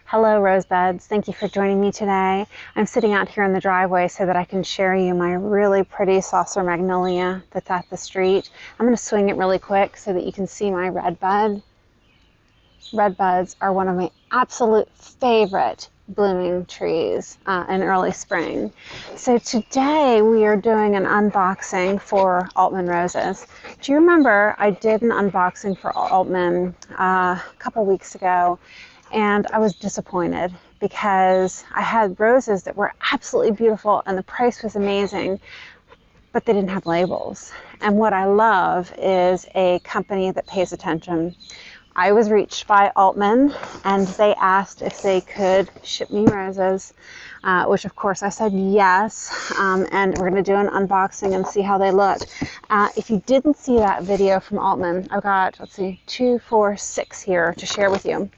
Hello, rosebuds. Thank you for joining me today. I'm sitting out here in the driveway so that I can share you my really pretty saucer magnolia that's at the street. I'm going to swing it really quick so that you can see my red bud. Red buds are one of my absolute favorite blooming trees in early spring. So today we are doing an unboxing for Altman roses. Do you remember I did an unboxing for Altman a couple weeks ago? And I was disappointed because I had roses that were absolutely beautiful and the price was amazing, but they didn't have labels. And what I love is a company that pays attention. I was reached by Altman and they asked if they could ship me roses, which of course I said yes, and we're going to do an unboxing and see how they look. If you didn't see that video from Altman, I've got, let's see, 2, 4, 6 here to share with you.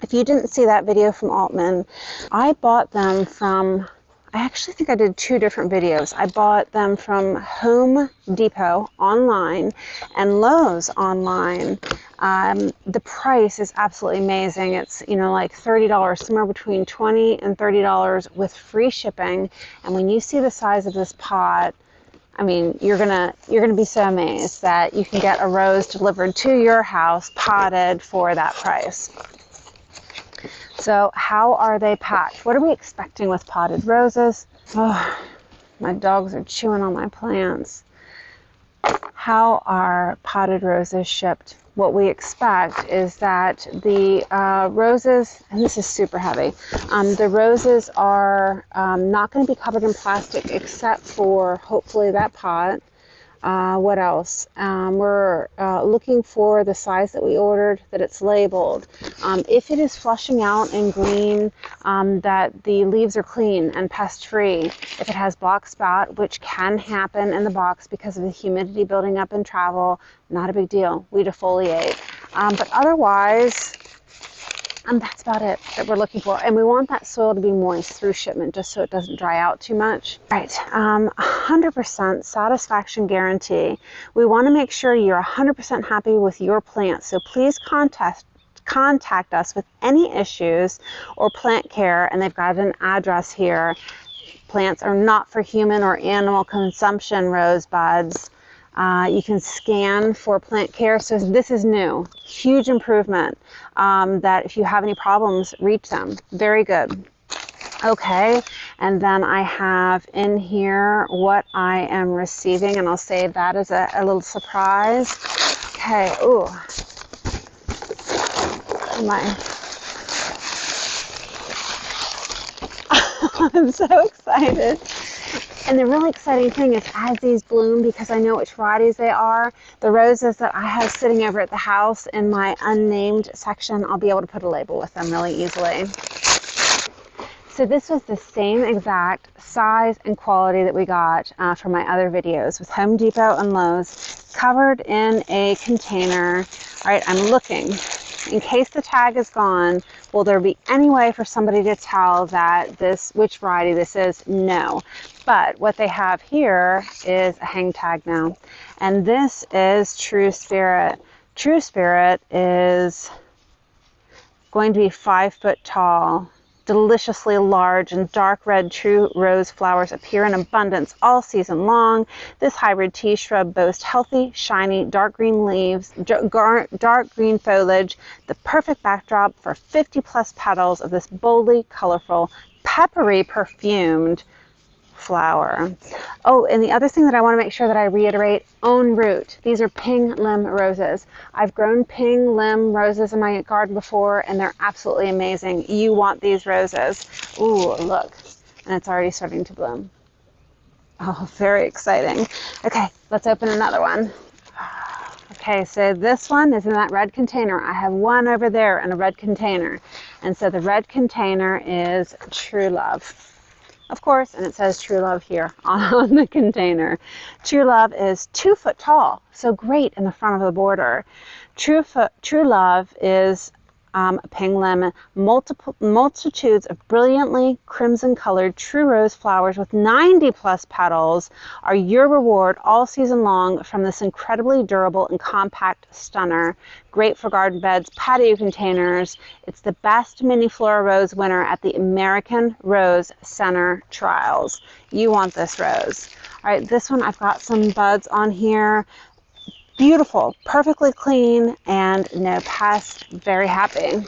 If you didn't see that video from Altman, I bought them from, I actually think I did 2 different videos. I bought them from Home Depot online and Lowe's online. The price is absolutely amazing. It's, you know, like $30, somewhere between $20 and $30 with free shipping. And when you see the size of this pot, I mean, you're gonna be so amazed that you can get a rose delivered to your house potted for that price. So how are they packed? What are we expecting with potted roses? Oh, my dogs are chewing on my plants. How are potted roses shipped? What we expect is that the roses, and this is super heavy, the roses are not going to be covered in plastic except for hopefully that pot. What else? We're looking for the size that we ordered, that it's labeled. If it is flushing out in green, that the leaves are clean and pest-free. If it has black spot, which can happen in the box because of the humidity building up in travel, not a big deal. We defoliate. But otherwise, that's about it that we're looking for. And we want that soil to be moist through shipment just so it doesn't dry out too much. Right, 100% satisfaction guarantee. We want to make sure you're 100% happy with your plants. So please contact us with any issues or plant care, and they've got an address here. Plants are not for human or animal consumption, rosebuds. You can scan for plant care. So this is new, huge improvement, that if you have any problems, reach them. Very good. Okay, and then I have in here what I am receiving, and I'll save that as a little surprise. Okay, ooh, I'm so excited. And the really exciting thing is as these bloom, because I know which varieties they are, the roses that I have sitting over at the house in my unnamed section, I'll be able to put a label with them really easily. So this was the same exact size and quality that we got from my other videos with Home Depot and Lowe's, covered in a container. All right, I'm looking. In case the tag is gone, will there be any way for somebody to tell that which variety this is? No. But what they have here is a hang tag now. And this is True Spirit. True Spirit is going to be 5 foot tall. Deliciously large and dark red true rose flowers appear in abundance all season long. This hybrid tea shrub boasts healthy, shiny, dark green leaves, dark green foliage, the perfect backdrop for 50+ petals of this boldly colorful, peppery, perfumed flower. Oh, and the other thing that I want to make sure that I reiterate, own root. These are ping limb roses. I've grown ping limb roses in my garden before, and they're absolutely amazing. You want these roses. Ooh, look, and it's already starting to bloom. Oh, very exciting. Okay, let's open another one. Okay, so this one is in that red container. I have one over there in a red container. And so the red container is True Love. Of course, and it says True Love here on the container. True Love is 2 foot tall, so great in the front of the border. True Love is ping lemon, multitudes of brilliantly crimson-colored true rose flowers with 90+ petals are your reward all season long from this incredibly durable and compact stunner. Great for garden beds, patio containers. It's the best mini flora rose winner at the American Rose Center Trials. You want this rose. All right, this one I've got some buds on here. Beautiful, perfectly clean, and no pests. Very happy.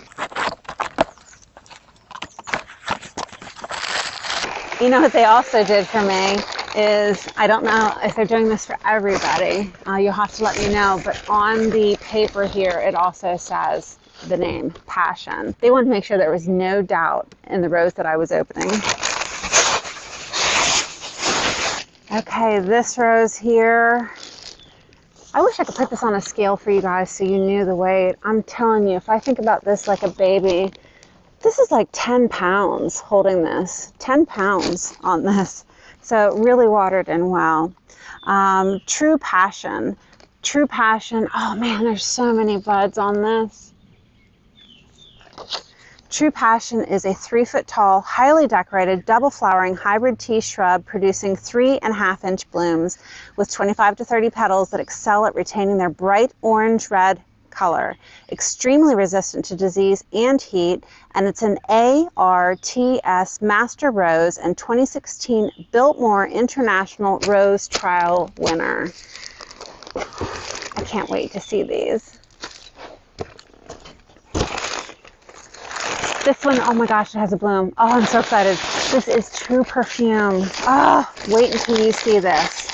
You know what they also did for me is, I don't know if they're doing this for everybody. You'll have to let me know, but on the paper here, it also says the name, Passion. They wanted to make sure there was no doubt in the rose that I was opening. Okay, this rose here. I wish I could put this on a scale for you guys so you knew the weight. I'm telling you, if I think about this like a baby, this is like 10 pounds holding this. 10 pounds on this. So really watered in well. True Passion. True Passion. Oh man, there's so many buds on this. True Passion is a 3-foot tall, highly decorated, double flowering hybrid tea shrub producing 3.5-inch blooms with 25 to 30 petals that excel at retaining their bright orange-red color. Extremely resistant to disease and heat, and it's an ARTS Master Rose and 2016 Biltmore International Rose Trial winner. I can't wait to see these. This one, oh my gosh, it has a bloom. Oh, I'm so excited. This is True Perfume. Oh, wait until you see this.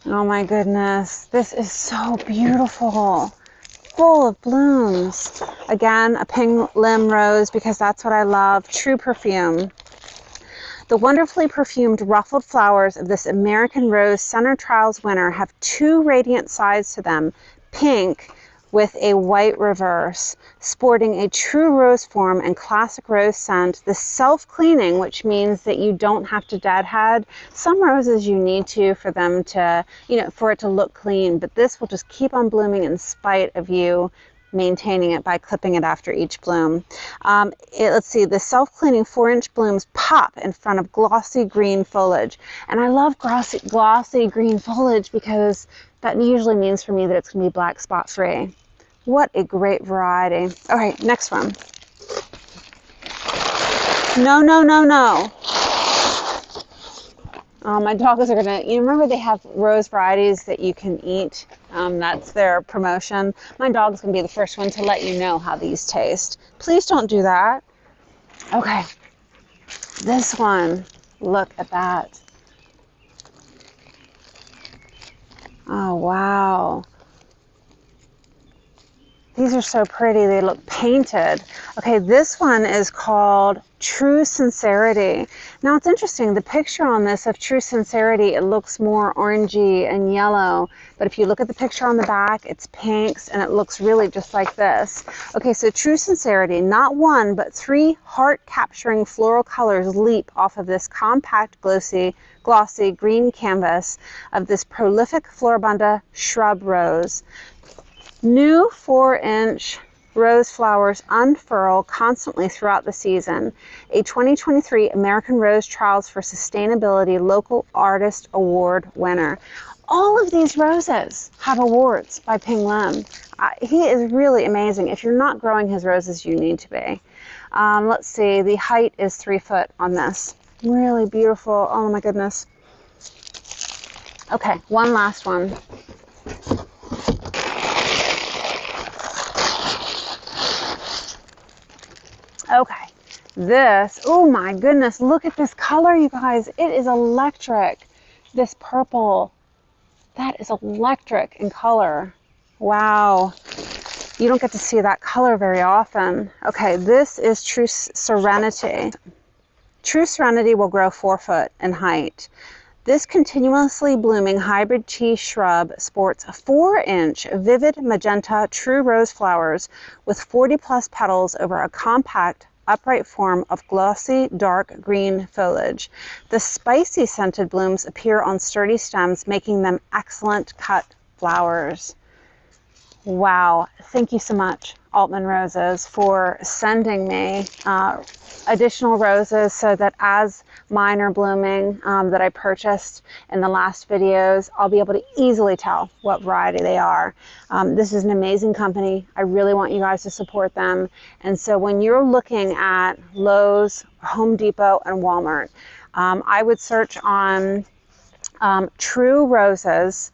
Oh my goodness, this is so beautiful. Full of blooms. Again, a pink limb rose because that's what I love. True Perfume. The wonderfully perfumed ruffled flowers of this American Rose Center Trials winner have 2 radiant sides to them, pink with a white reverse, sporting a true rose form and classic rose scent. The self-cleaning, which means that you don't have to deadhead. Some roses you need to for them to, for it to look clean, but this will just keep on blooming in spite of you maintaining it by clipping it after each bloom. Let's see, the self-cleaning 4-inch blooms pop in front of glossy green foliage. And I love glossy green foliage because that usually means for me that it's going to be black spot free. What a great variety. All right, next one. No, no, no, no. My dogs are gonna, remember they have rose varieties that you can eat? That's their promotion. My dog's gonna be the first one to let you know how these taste. Please don't do that. Okay, this one, look at that. Oh, wow. These are so pretty, they look painted. Okay, this one is called True Sincerity. Now it's interesting, the picture on this of True Sincerity, it looks more orangey and yellow, but if you look at the picture on the back, it's pinks and it looks really just like this. Okay, so True Sincerity, not 1, but 3 heart-capturing floral colors leap off of this compact, glossy green canvas of this prolific Floribunda shrub rose. New 4-inch rose flowers unfurl constantly throughout the season. A 2023 American Rose Trials for Sustainability Local Artist Award winner. All of these roses have awards by Ping Lim. He is really amazing. If you're not growing his roses, you need to be. Let's see, the height is 3 foot on this. Really beautiful. Oh my goodness. Okay, one last one. Okay, this, oh my goodness, look at this color, you guys. It is electric. This purple, that is electric in color. Wow. You don't get to see that color very often. Okay, this is True Serenity. True Serenity will grow 4 foot in height. This continuously blooming hybrid tea shrub sports 4-inch vivid magenta true rose flowers with 40+ petals over a compact upright form of glossy dark green foliage. The spicy scented blooms appear on sturdy stems, making them excellent cut flowers. Wow, thank you so much, Altman Roses, for sending me additional roses so that as mine are blooming that I purchased in the last videos, I'll be able to easily tell what variety they are. This is an amazing company. I really want you guys to support them. And so when you're looking at Lowe's, Home Depot, and Walmart, I would search on True Roses.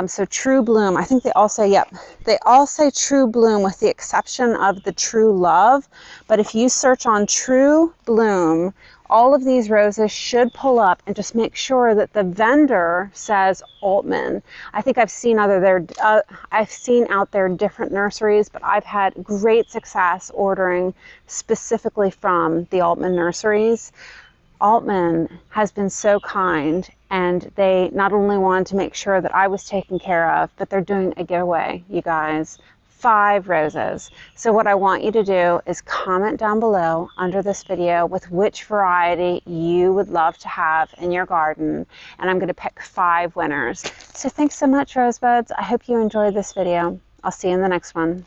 So True Bloom, I think they all say, yep, they all say True Bloom with the exception of the True Love. But if you search on True Bloom, all of these roses should pull up, and just make sure that the vendor says Altman. I think I've seen out there different nurseries, but I've had great success ordering specifically from the Altman nurseries. Altman has been so kind, and they not only wanted to make sure that I was taken care of, but they're doing a giveaway, you guys. 5 roses. So what I want you to do is comment down below under this video with which variety you would love to have in your garden, and I'm going to pick 5 winners. So thanks so much, Rosebuds. I hope you enjoyed this video. I'll see you in the next one.